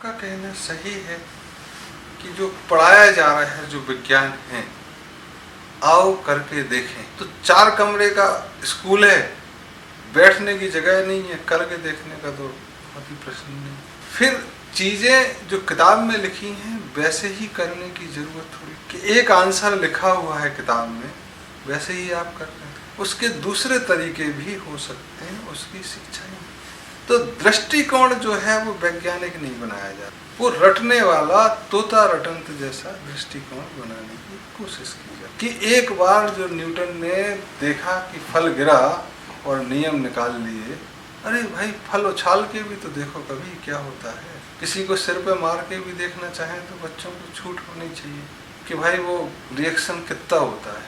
आपका कहना सही है कि जो पढ़ाया जा रहा है, जो विज्ञान है, आओ करके देखें। तो 4 कमरे का स्कूल है, बैठने की जगह नहीं है, करके देखने का तो बहुत ही प्रश्न नहीं। फिर चीज़ें जो किताब में लिखी हैं वैसे ही करने की ज़रूरत थोड़ी कि एक आंसर लिखा हुआ है किताब में वैसे ही आप कर रहे हैं। उसके दूसरे तरीके भी हो सकते हैं, उसकी शिक्षा ही। तो दृष्टिकोण जो है वो वैज्ञानिक नहीं बनाया जाता, वो रटने वाला तोता रटंत जैसा दृष्टिकोण बनाने की कोशिश की जाती कि एक बार जो न्यूटन ने देखा कि फल गिरा और नियम निकाल लिए, अरे भाई फल उछाल के भी तो देखो कभी क्या होता है। किसी को सिर पे मार के भी देखना चाहें तो बच्चों को छूट होनी चाहिए कि भाई वो रिएक्शन कितना होता है,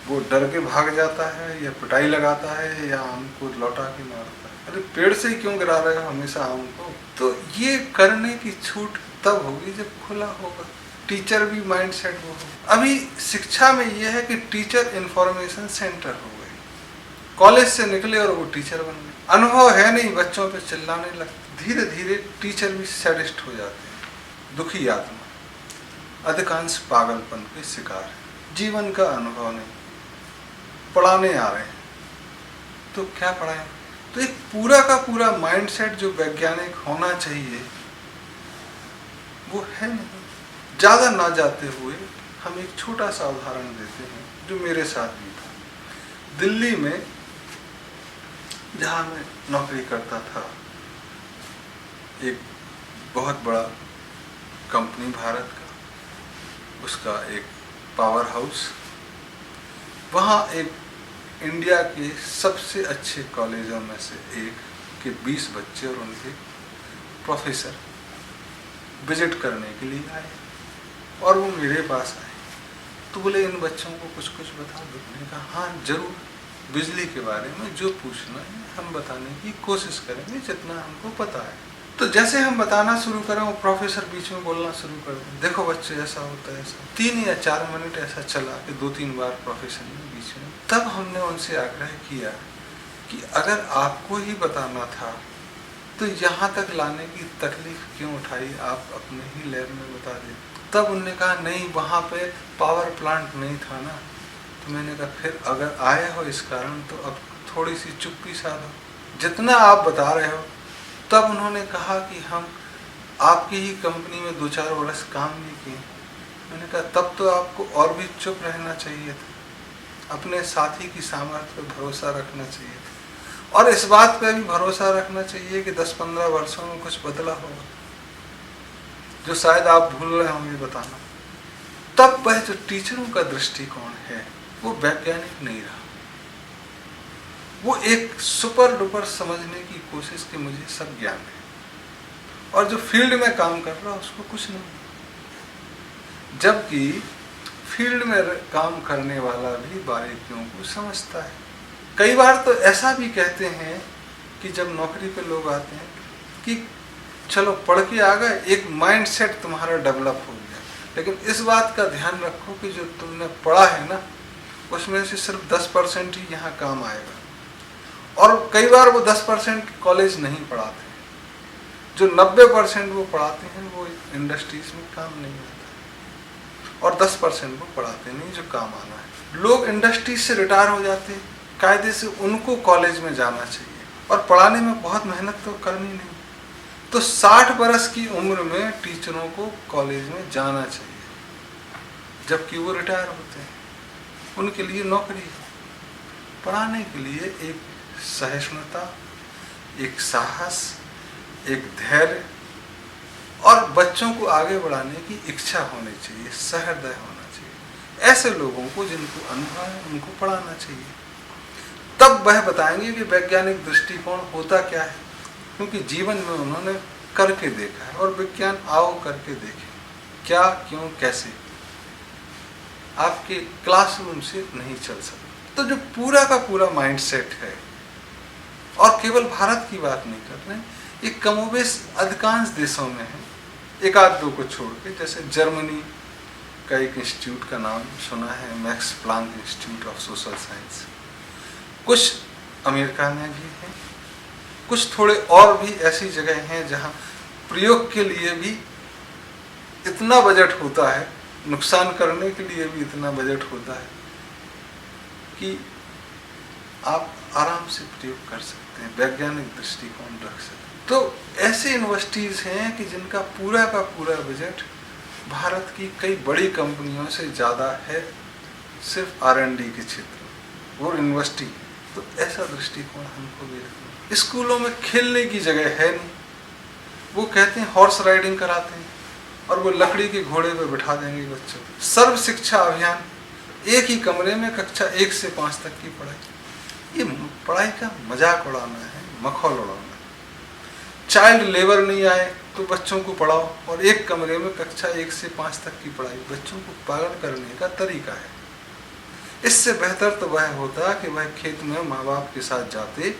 वो डर के भाग जाता है या पिटाई लगाता है या आम को लौटा के मारता है। अरे पेड़ से ही क्यों गिरा रहे हो हमेशा आम को। तो ये करने की छूट तब होगी जब खुला होगा, टीचर भी माइंड सेट वो होगा। अभी शिक्षा में ये है कि टीचर इंफॉर्मेशन सेंटर हो गए, कॉलेज से निकले और वो टीचर बन गए, अनुभव है नहीं, बच्चों पे चिल्लाने लगते। धीरे धीरे टीचर भी सैडिस्ट हो जाते हैं, दुखी आत्मा, अधिकांश पागलपन के शिकार है, जीवन का अनुभव नहीं, पढ़ाने आ रहे हैं तो क्या पढ़ाएं। तो एक पूरा का पूरा माइंडसेट जो वैज्ञानिक होना चाहिए वो है नहीं। ज़्यादा ना जाते हुए हम एक छोटा सा उदाहरण देते हैं जो मेरे साथ भी था। दिल्ली में जहाँ मैं नौकरी करता था, एक बहुत बड़ा कंपनी भारत का, उसका एक पावर हाउस, वहाँ एक इंडिया के सबसे अच्छे कॉलेजों में से एक के 20 बच्चे और उनके प्रोफेसर विजिट करने के लिए आए और वो मेरे पास आए। तो बोले इन बच्चों को कुछ कुछ बता दो। मैंने कहा हाँ जरूर, बिजली के बारे में जो पूछना है हम बताने की कोशिश करेंगे जितना हमको पता है। तो जैसे हम बताना शुरू करें वो प्रोफेसर बीच में बोलना शुरू कर दें, देखो बच्चे ऐसा होता है ऐसा। 3 या 4 मिनट ऐसा चला कि 2-3 बार प्रोफेसर ने बीच में। तब हमने उनसे आग्रह किया कि अगर आपको ही बताना था तो यहाँ तक लाने की तकलीफ क्यों उठाई, आप अपने ही लैब में बता दें। तब उन्होंने कहा नहीं वहाँ पे पावर प्लांट नहीं था ना। तो मैंने कहा फिर अगर आए हो इस कारण तो अब थोड़ी सी चुप्पी साधो, जितना आप बता रहे हो। तब उन्होंने कहा कि हम आपकी ही कंपनी में 2-4 वर्ष काम नहीं किए। मैंने कहा तब तो आपको और भी चुप रहना चाहिए था, अपने साथी की सामर्थ्य पर भरोसा रखना चाहिए था और इस बात पर भी भरोसा रखना चाहिए कि 10-15 वर्षों में कुछ बदला होगा जो शायद आप भूल रहे होंगे बताना। तब वह जो टीचरों का दृष्टिकोण है वो वैज्ञानिक नहीं रहा, वो एक सुपर डुपर समझने की कोशिश कि मुझे सब ज्ञान है और जो फील्ड में काम कर रहा उसको कुछ नहीं। जबकि फील्ड में काम करने वाला भी बारीकियों को समझता है। कई बार तो ऐसा भी कहते हैं कि जब नौकरी पे लोग आते हैं कि चलो पढ़ के आ गए, एक माइंड सेट तुम्हारा डेवलप हो गया, लेकिन इस बात का ध्यान रखो कि जो तुमने पढ़ा है ना उसमें से सिर्फ 10% ही यहाँ काम आएगा। और कई बार वो 10% कॉलेज नहीं पढ़ाते, जो 90% वो पढ़ाते हैं वो इंडस्ट्रीज में काम नहीं आता और 10% वो पढ़ाते नहीं जो काम आना है। लोग इंडस्ट्रीज से रिटायर हो जाते हैं, कायदे से उनको कॉलेज में जाना चाहिए और पढ़ाने में बहुत मेहनत तो करनी नहीं। तो 60 बरस की उम्र में टीचरों को कॉलेज में जाना चाहिए जबकि वो रिटायर होते हैं। उनके लिए नौकरी है, पढ़ाने के लिए एक सहिष्णुता, एक साहस, एक धैर्य और बच्चों को आगे बढ़ाने की इच्छा होनी चाहिए, सहृदय होना चाहिए। ऐसे लोगों को जिनको अनुभव है उनको पढ़ाना चाहिए। तब वह बताएंगे कि वैज्ञानिक दृष्टिकोण होता क्या है, क्योंकि जीवन में उन्होंने करके देखा है और विज्ञान आओ करके देखे क्या क्यों कैसे आपके क्लासरूम से नहीं चल सकता। तो जो पूरा का पूरा माइंडसेट है, और केवल भारत की बात नहीं कर रहे, ये कमोबेश अधिकांश देशों में है, 1-2 को छोड़ के। जैसे जर्मनी का एक इंस्टीट्यूट का नाम सुना है, max Planck institute of social science. कुछ अमेरिका में भी है, कुछ थोड़े और भी ऐसी जगह हैं जहाँ प्रयोग के लिए भी इतना बजट होता है, नुकसान करने के लिए भी इतना बजट होता है कि आप आराम से प्रयोग कर सकते हैं, वैज्ञानिक दृष्टिकोण रख सकते हैं। तो ऐसे यूनिवर्सिटीज़ हैं कि जिनका पूरा का पूरा बजट भारत की कई बड़ी कंपनियों से ज़्यादा है, सिर्फ R&D के क्षेत्र और यूनिवर्सिटी। तो ऐसा दृष्टिकोण हमको भी रखना। स्कूलों में खेलने की जगह है नहीं, वो कहते हैं हॉर्स राइडिंग कराते हैं और वो लकड़ी के घोड़े पे बिठा देंगे बच्चों को। सर्व शिक्षा अभियान, एक ही कमरे में कक्षा 1 से 5 तक की पढ़ाई। ये पढ़ाई का मजाक उड़ाना है, मखौल उड़ाना है। चाइल्ड लेबर नहीं आए तो बच्चों को पढ़ाओ और एक कमरे में कक्षा 1 से 5 तक की पढ़ाई, बच्चों को पालन करने का तरीका है। इससे बेहतर तो वह होता कि वह खेत में माँ बाप के साथ जाते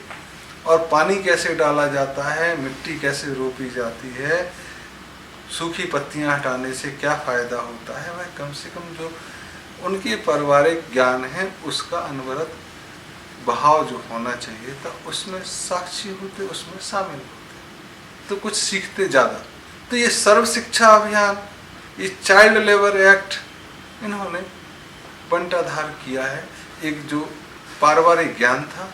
और पानी कैसे डाला जाता है, मिट्टी कैसे रोपी जाती है, सूखी पत्तियां हटाने से क्या फ़ायदा होता है, वह कम से कम जो उनके पारिवारिक ज्ञान है उसका अनवरत बहाव जो होना चाहिए था उसमें साक्षी होते, उसमें शामिल होते, तो कुछ सीखते ज़्यादा। तो ये सर्व शिक्षा अभियान, ये चाइल्ड लेबर एक्ट, इन्होंने बंटाधार किया है। एक जो पारिवारिक ज्ञान था,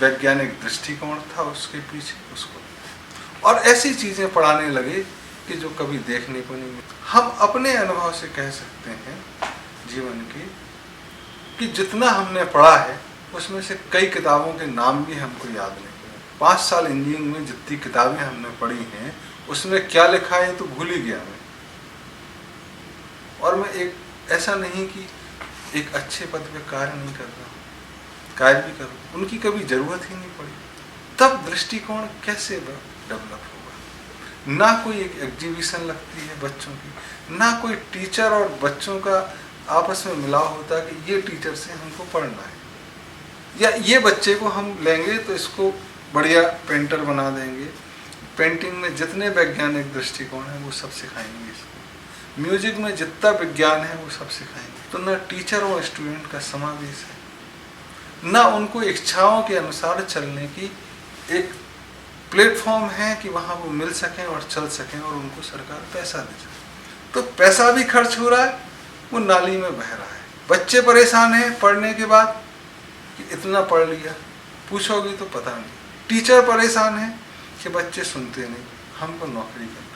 वैज्ञानिक दृष्टिकोण था उसके पीछे, उसको और ऐसी चीज़ें पढ़ाने लगे कि जो कभी देखने को नहीं मिली। हम अपने अनुभव से कह सकते हैं जीवन के कि जितना हमने पढ़ा है उसमें से कई किताबों के नाम भी हमको याद नहीं है। 5 साल इंजीनियरिंग में जितनी किताबें हमने पढ़ी हैं उसमें क्या लिखा है तो भूल ही गया मैं। और मैं एक ऐसा नहीं कि एक अच्छे पद पे कार्य नहीं कर रहा, कार्य भी करूँ, उनकी कभी ज़रूरत ही नहीं पड़ी। तब दृष्टिकोण कैसे डेवलप होगा? ना कोई एक एग्जीबिशन लगती है बच्चों की, ना कोई टीचर और बच्चों का आपस में मिलाव होता कि ये टीचर से हमको पढ़ना है, या ये बच्चे को हम लेंगे तो इसको बढ़िया पेंटर बना देंगे, पेंटिंग में जितने वैज्ञानिक दृष्टिकोण हैं वो सब सिखाएंगे इसको, म्यूजिक में जितना विज्ञान है वो सब सिखाएंगे। तो न टीचर और स्टूडेंट का समावेश है, न उनको इच्छाओं के अनुसार चलने की एक प्लेटफॉर्म है कि वहाँ वो मिल सकें और चल सकें और उनको सरकार पैसा दे सके। तो पैसा भी खर्च हो रहा है, वो नाली में बह रहा है। बच्चे परेशान हैं पढ़ने के बाद कि इतना पढ़ लिया, पूछोगे तो पता नहीं। टीचर परेशान है कि बच्चे सुनते नहीं, हमको नौकरी करना।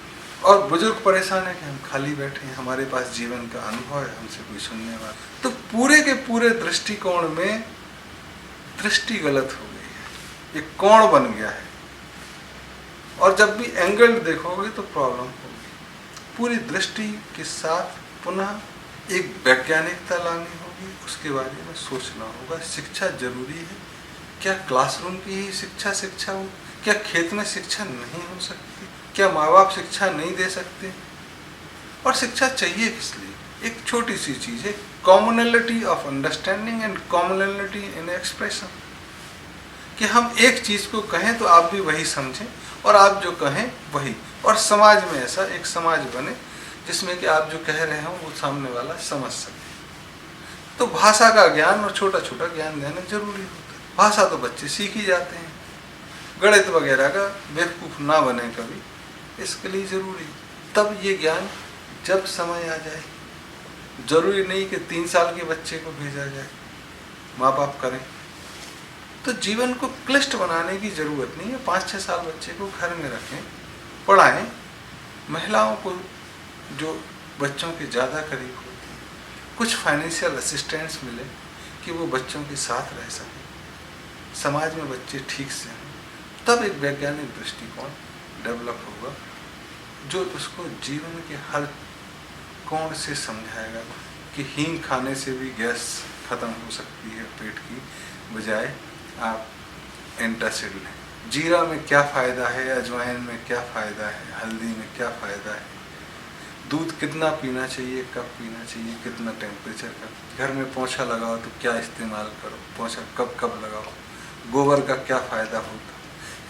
और बुजुर्ग परेशान है कि हम खाली बैठे हैं, हमारे पास जीवन का अनुभव है, हमसे कोई सुनने वाला। तो पूरे के पूरे दृष्टिकोण में दृष्टि गलत हो गई है, एक कोण बन गया है। और जब भी एंगल देखोगे तो प्रॉब्लम होगी। पूरी दृष्टि के साथ पुनः एक वैज्ञानिकता लानी होगी, उसके बारे में सोचना होगा। शिक्षा जरूरी है, क्या क्लासरूम की ही शिक्षा हो? क्या खेत में शिक्षा नहीं हो सकती? क्या माँ बाप शिक्षा नहीं दे सकते? और शिक्षा चाहिए किस लिए? एक छोटी सी चीज़ है, commonality of understanding and commonality in expression, कि हम एक चीज़ को कहें तो आप भी वही समझें और आप जो कहें वही, और समाज में ऐसा एक समाज बने जिसमें कि आप जो कह रहे हो वो सामने वाला समझ सके। तो भाषा का ज्ञान और छोटा छोटा ज्ञान देना जरूरी होता है। भाषा तो बच्चे सीख ही जाते हैं, गणित वगैरह का बेवकूफ़ ना बने कभी, इसके लिए ज़रूरी। तब ये ज्ञान जब समय आ जाए, ज़रूरी नहीं कि 3 साल के बच्चे को भेजा जाए, माँ बाप करें। तो जीवन को क्लिष्ट बनाने की ज़रूरत नहीं है। 5-6 साल बच्चे को घर में रखें, पढ़ाएं। महिलाओं को जो बच्चों के ज़्यादा करीब होती हैं, कुछ फाइनेंशियल असिस्टेंस मिले कि वो बच्चों के साथ रह सकें, समाज में बच्चे ठीक से हैं। तब एक वैज्ञानिक दृष्टिकोण डेवलप होगा जो उसको जीवन के हर कोण से समझाएगा कि हींग खाने से भी गैस खत्म हो सकती है पेट की, बजाय आप एंटासिड लें। जीरा में क्या फ़ायदा है, अजवाइन में क्या फ़ायदा है, हल्दी में क्या फ़ायदा है, दूध कितना पीना चाहिए, कब पीना चाहिए, कितना टेम्परेचर का, घर में पोंछा लगाओ तो क्या इस्तेमाल करो, पोंछा कब कब लगाओ, गोबर का क्या फ़ायदा होता।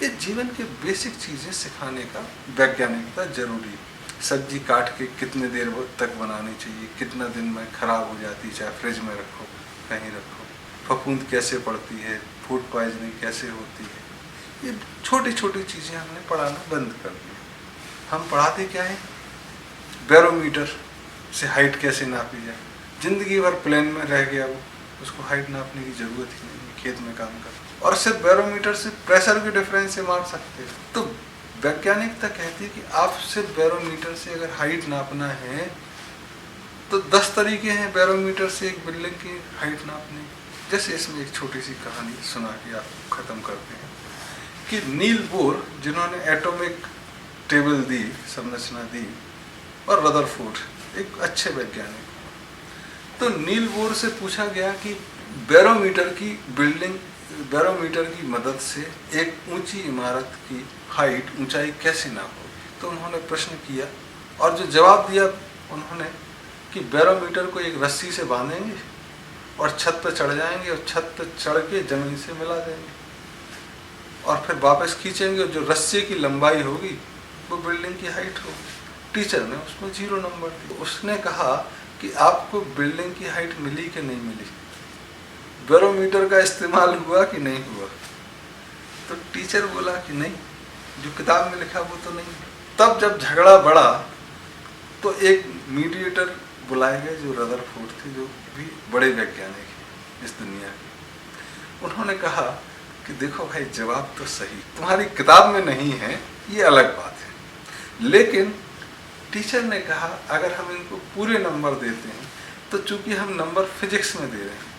ये जीवन के बेसिक चीज़ें सिखाने का वैज्ञानिकता जरूरी है। सब्जी काट के कितने देर तक बनानी चाहिए, कितना दिन में ख़राब हो जाती है, चाहे फ्रिज में रखो कहीं रखो, फफूंद कैसे पड़ती है, फूड पॉइजनिंग कैसे होती है, ये छोटी छोटी चीज़ें हमने पढ़ाना बंद कर दिया। हम पढ़ाते क्या है, बैरोमीटर से हाइट कैसे नापी जाए। जिंदगी भर प्लेन में रह गया वो, उसको हाइट नापने की जरूरत ही नहीं, खेत में काम कर, और सिर्फ बैरोमीटर से प्रेशर के डिफरेंस से माप सकते हैं। तो वैज्ञानिकता कहती है कि आप सिर्फ बैरोमीटर से अगर हाइट नापना है तो 10 तरीके हैं बैरोमीटर से एक बिल्डिंग की हाइट नापने। जैसे इसमें एक छोटी सी कहानी सुना के आप खत्म करते हैं कि नील बोर, जिन्होंने एटॉमिक टेबल दी, संरचना दी, और रदरफोर्ड एक अच्छे वैज्ञानिक, तो नील बोर से पूछा गया कि बैरोमीटर की मदद से एक ऊंची इमारत की हाइट, ऊंचाई कैसे नापोगे। तो उन्होंने प्रश्न किया और जो जवाब दिया उन्होंने कि बैरोमीटर को एक रस्सी से बांधेंगे और छत पर चढ़ जाएंगे और छत पर चढ़ के जमीन से मिला देंगे और फिर वापस खींचेंगे और जो रस्सी की लंबाई होगी वो बिल्डिंग की हाइट होगी। टीचर ने उसको 0 नंबर दिया। उसने कहा कि आपको बिल्डिंग की हाइट मिली कि नहीं मिली, बैरोमीटर का इस्तेमाल हुआ कि नहीं हुआ। तो टीचर बोला कि नहीं, जो किताब में लिखा वो तो नहीं। तब जब झगड़ा बढ़ा तो एक मीडिएटर बुलाए गए जो रदरफोर्ड थे, जो भी बड़े वैज्ञानिक हैं इस दुनिया के। उन्होंने कहा कि देखो भाई, जवाब तो सही तुम्हारी किताब में नहीं है, ये अलग बात है, लेकिन टीचर ने कहा अगर हम इनको पूरे नंबर देते हैं तो चूंकि हम नंबर फिजिक्स में दे रहे हैं,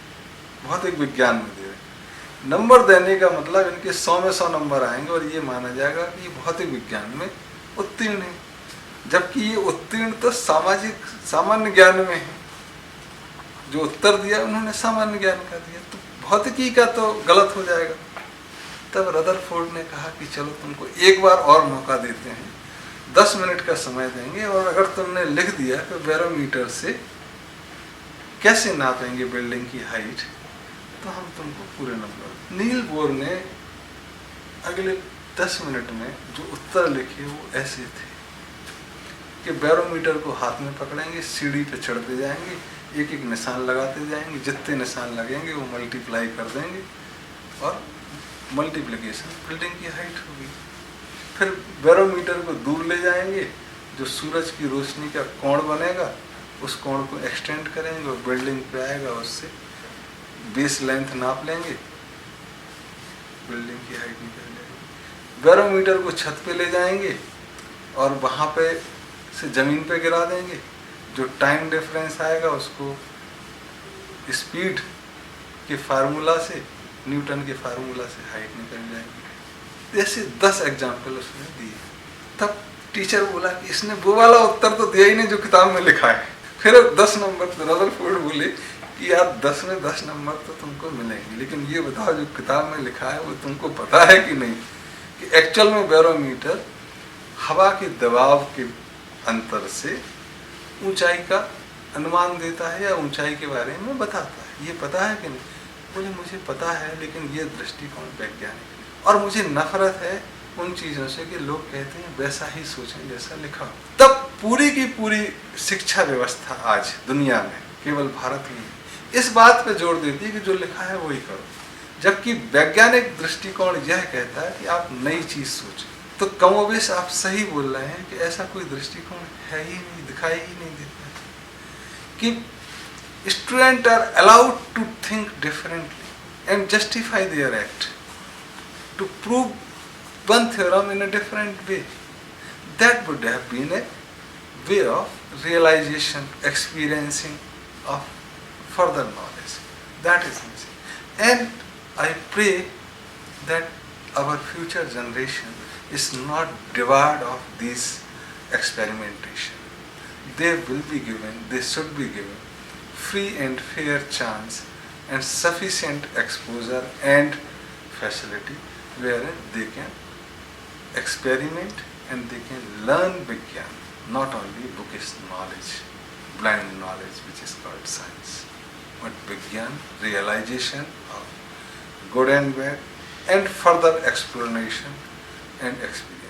भौतिक विज्ञान में दे रहे हैं, नंबर देने का मतलब इनके 100 में 100 नंबर आएंगे और ये माना जाएगा कि ये भौतिक विज्ञान में उत्तीर्ण है, जबकि ये उत्तीर्ण तो सामान्य ज्ञान में है। जो उत्तर दिया उन्होंने सामान्य ज्ञान का दिया, तो भौतिकी का तो गलत हो जाएगा। तब रदरफोर्ड ने कहा कि चलो तुमको एक बार और मौका देते हैं, 10 मिनट का समय देंगे, और अगर तुमने लिख दिया कि बैरोमीटर से कैसे नापेंगे बिल्डिंग की हाइट, तो हम तुमको पूरे नंबर। नील बोर ने अगले 10 मिनट में जो उत्तर लिखे वो ऐसे थे कि बैरोमीटर को हाथ में पकड़ेंगे, सीढ़ी पे चढ़ते जाएंगे, एक एक निशान लगाते जाएंगे, जितने निशान लगेंगे वो मल्टीप्लाई कर देंगे और मल्टीप्लिकेशन बिल्डिंग की हाइट होगी। फिर बैरोमीटर को दूर ले जाएंगे, जो सूरज की रोशनी का कोण बनेगा उस कोण को एक्सटेंड करेंगे और बिल्डिंग पे आएगा, उससे बेस लेंथ नाप लेंगे, बिल्डिंग की हाइट निकल जाएगी। बैरोमीटर को छत पे ले जाएंगे और वहाँ पे से ज़मीन पे गिरा देंगे, जो टाइम डिफरेंस आएगा उसको स्पीड के फार्मूला से, न्यूटन के फार्मूला से हाइट निकल जाएगी। ऐसे 10 एग्जाम्पल उसने दिए। तब टीचर बोला कि इसने वो वाला उत्तर तो दिया ही नहीं जो किताब में लिखा है। फिर 10 नंबर रदरफोर्ड बोले कि यार 10 में 10 नंबर तो तुमको मिलेंगे, लेकिन ये बताओ जो किताब में लिखा है वो तुमको पता है कि नहीं, कि एक्चुअल में बैरोमीटर हवा के दबाव के अंतर से ऊंचाई का अनुमान देता है या ऊंचाई के बारे में बताता है, ये पता है कि नहीं। बोले मुझे पता है, लेकिन ये दृष्टिकोण वैज्ञानिक, और मुझे नफरत है उन चीज़ों से कि लोग कहते हैं वैसा ही सोचें जैसा लिखा। तब पूरी की पूरी शिक्षा व्यवस्था आज दुनिया में, केवल भारत में, इस बात पे जोर देती है कि जो लिखा है वही करो, जबकि वैज्ञानिक दृष्टिकोण यह कहता है कि आप नई चीज़ सोचें। तो कमोबेश आप सही बोल रहे हैं कि ऐसा कोई दृष्टिकोण है ही नहीं, दिखाई ही नहीं देता कि student are allowed to think differently and justify their act to prove one theorem in a different way. That would have been a way of realization, experiencing of further knowledge. That is missing. And I pray that our future generation is not debarred of this experimentation. They will be given, they should be given free and fair chance and sufficient exposure and facility wherein they can experiment and they can learn Vigyan, not only bookish knowledge, blind knowledge which is called science, but Vigyan, realization of good and bad, and further explanation and experience.